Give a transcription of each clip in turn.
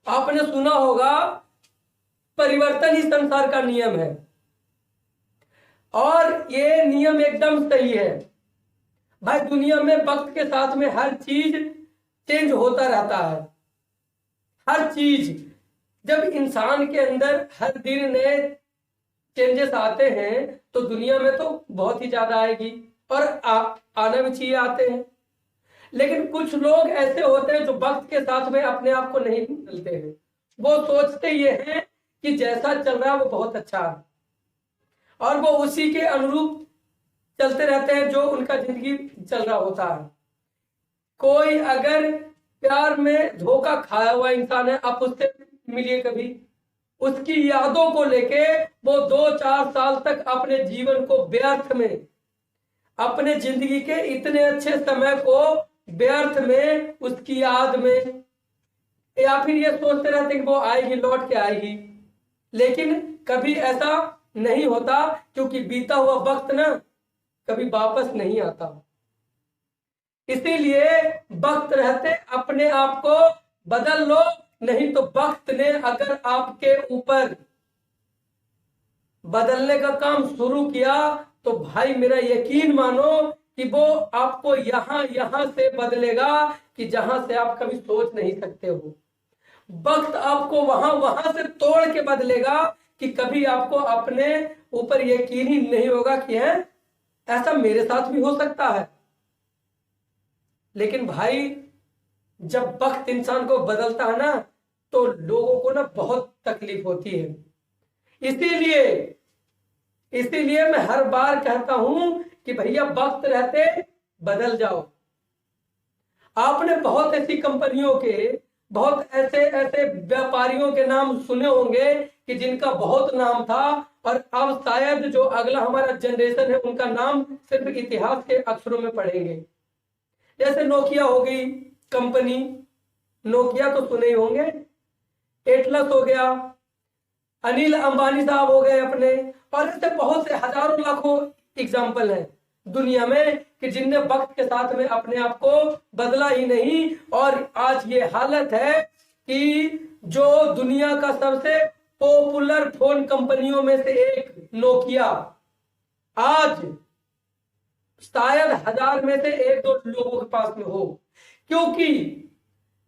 आपने सुना होगा परिवर्तन ही संसार का नियम है, और ये नियम एकदम सही है। भाई दुनिया में वक्त के साथ में हर चीज चेंज होता रहता है, हर चीज। जब इंसान के अंदर हर दिन नए चेंजेस आते हैं तो दुनिया में तो बहुत ही ज्यादा आएगी, और आना भी चाहिए, आते हैं। लेकिन कुछ लोग ऐसे होते हैं जो वक्त के साथ में अपने आप को नहीं बदलते हैं। वो सोचते ये हैं कि जैसा चल रहा है वो बहुत अच्छा है, और वो उसी के अनुरूप चलते रहते हैं जो उनका जिंदगी चल रहा होता है। कोई अगर प्यार में धोखा खाया हुआ इंसान है, आप उससे मिलिए कभी, उसकी यादों को लेके वो 2-4 साल तक अपने जीवन को व्यर्थ में, अपने जिंदगी के इतने अच्छे समय को व्यर्थ में उसकी याद में, या फिर ये सोचते रहते कि वो आएगी, लौट के आएगी। लेकिन कभी ऐसा नहीं होता, क्योंकि बीता हुआ वक्त ना कभी वापस नहीं आता। इसीलिए वक्त रहते अपने आप को बदल लो, नहीं तो वक्त ने अगर आपके ऊपर बदलने का काम शुरू किया तो भाई मेरा यकीन मानो कि वो आपको यहां से बदलेगा कि जहां से आप कभी सोच नहीं सकते हो। वक्त आपको वहां से तोड़ के बदलेगा कि कभी आपको अपने ऊपर यकीन ही नहीं होगा कि है ऐसा मेरे साथ भी हो सकता है। लेकिन भाई जब वक्त इंसान को बदलता है ना तो लोगों को ना बहुत तकलीफ होती है। इसीलिए मैं हर बार कहता हूं कि भैया वक्त रहते बदल जाओ। आपने बहुत ऐसी कंपनियों के, बहुत ऐसे ऐसे व्यापारियों के नाम सुने होंगे कि जिनका बहुत नाम था, और अब शायद जो अगला हमारा जनरेशन है उनका नाम सिर्फ इतिहास के अक्षरों में पढ़ेंगे। जैसे नोकिया हो गई कंपनी, नोकिया तो सुने ही होंगे। एटलस हो गया, अनिल अंबानी साहब हो गए अपने, और ऐसे बहुत से हजारों लाखों एग्जाम्पल हैं दुनिया में कि जिनने वक्त के साथ में अपने आप को बदला ही नहीं। और आज ये हालत है कि जो दुनिया का सबसे पॉपुलर फोन कंपनियों में से एक नोकिया, आज शायद 1000 में से 1-2 लोगों के पास में हो। क्योंकि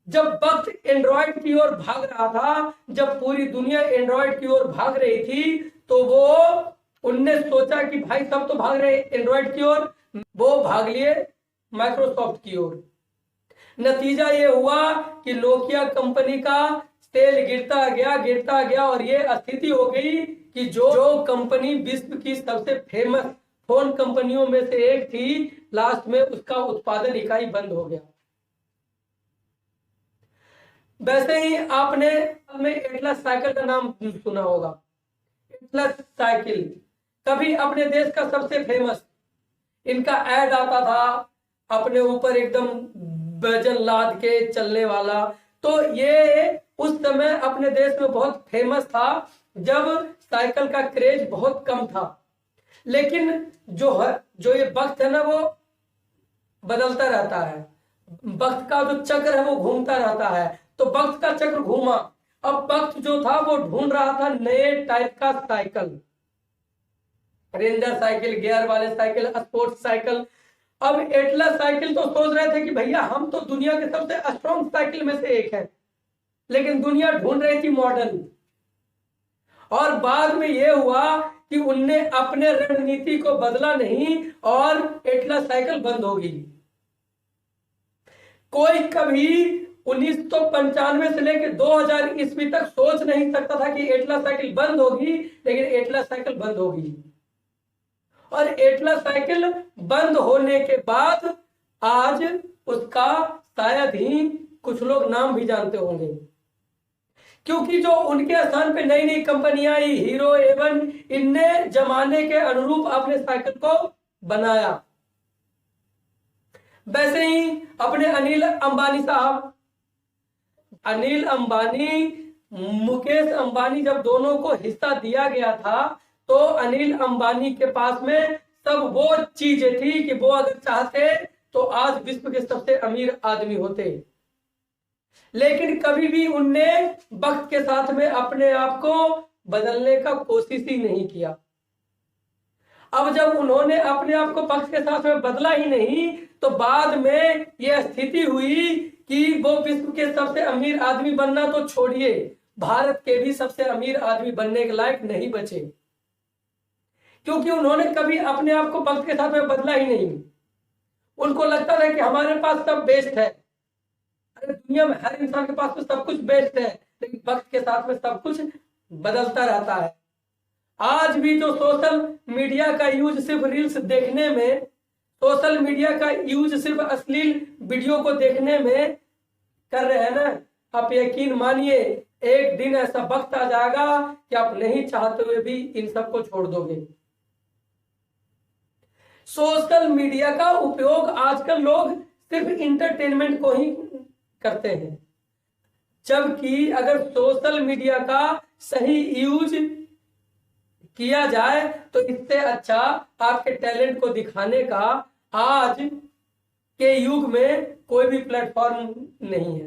जब वक्त एंड्रॉइड की ओर भाग रहा था, जब पूरी दुनिया एंड्रॉइड की ओर भाग रही थी, तो उनने सोचा कि भाई सब तो भाग रहे एंड्रॉइड की ओर, वो भाग लिए माइक्रोसॉफ्ट की ओर। नतीजा ये हुआ कि नोकिया कंपनी का सेल गिरता गया और ये स्थिति हो गई कि जो कंपनी विश्व की सबसे फेमस फोन कंपनियों में से एक थी, लास्ट में उसका उत्पादन इकाई बंद हो गया। वैसे ही आपने एटलस साइकिल का नाम सुना होगा। एटलस साइकिल कभी अपने देश का सबसे फेमस, इनका एड आता था अपने ऊपर एकदम वजन लाद के चलने वाला। तो ये उस समय अपने देश में बहुत फेमस था जब साइकिल का क्रेज बहुत कम था। लेकिन जो ये वक्त है ना वो बदलता रहता है, वक्त का जो चक्र है वो घूमता रहता है। तो वक्त का चक्र घूमा, अब वक्त जो था वो ढूंढ रहा था नए टाइप का साइकिल, रेंजर साइकिल, गियर वाले साइकिल, स्पोर्ट्स साइकिल। अब एटलस साइकिल तो सोच रहे थे कि भैया हम तो दुनिया के सबसे स्ट्रॉन्ग साइकिल में से एक है, लेकिन दुनिया ढूंढ रही थी मॉडर्न। और बाद में यह हुआ कि उनने अपने रणनीति को बदला नहीं और एटलस साइकिल बंद हो गई। कोई कभी 1995 से लेकर 2000 ईस्वी तक सोच नहीं सकता था कि एटलस साइकिल बंद होगी, लेकिन एटलस साइकिल बंद होगी। और एटलस साइकिल बंद होने के बाद आज उसका शायद ही कुछ लोग नाम भी जानते होंगे, क्योंकि जो उनके स्थान पे नई नई कंपनियां आई, हीरो, एवन, इनने जमाने के अनुरूप अपने साइकिल को बनाया। वैसे ही अपने अनिल अंबानी साहब, अनिल अंबानी, मुकेश अंबानी, जब दोनों को हिस्सा दिया गया था तो अनिल अंबानी के पास में सब वो चीजें थी कि वो अगर चाहते तो आज विश्व के सबसे अमीर आदमी होते। लेकिन कभी भी उनने वक्त के साथ में अपने आप को बदलने का कोशिश ही नहीं किया। अब जब उन्होंने अपने आप को वक्त के साथ में बदला ही नहीं, तो बाद में यह स्थिति हुई कि वो विश्व के सबसे अमीर आदमी बनना तो छोड़िए, भारत के भी सबसे अमीर आदमी बनने के लायक नहीं बचे, क्योंकि उन्होंने कभी अपने आप को वक्त के साथ में बदला ही नहीं। उनको लगता था कि हमारे पास सब बेस्ट है। अरे दुनिया में हर इंसान के पास तो सब कुछ बेस्ट है, लेकिन वक्त के साथ में सब कुछ बदलता रहता है। आज भी जो सोशल मीडिया का यूज सिर्फ रील्स देखने में, सोशल मीडिया का यूज सिर्फ अश्लील वीडियो को देखने में कर रहे हैं ना, आप यकीन मानिए एक दिन ऐसा वक्त आ जाएगा कि आप नहीं चाहते हुए भी इन सबको छोड़ दोगे। सोशल मीडिया का उपयोग आजकल लोग सिर्फ इंटरटेनमेंट को ही करते हैं, जबकि अगर सोशल मीडिया का सही यूज किया जाए तो इससे अच्छा आपके टैलेंट को दिखाने का आज के युग में कोई भी प्लेटफॉर्म नहीं है।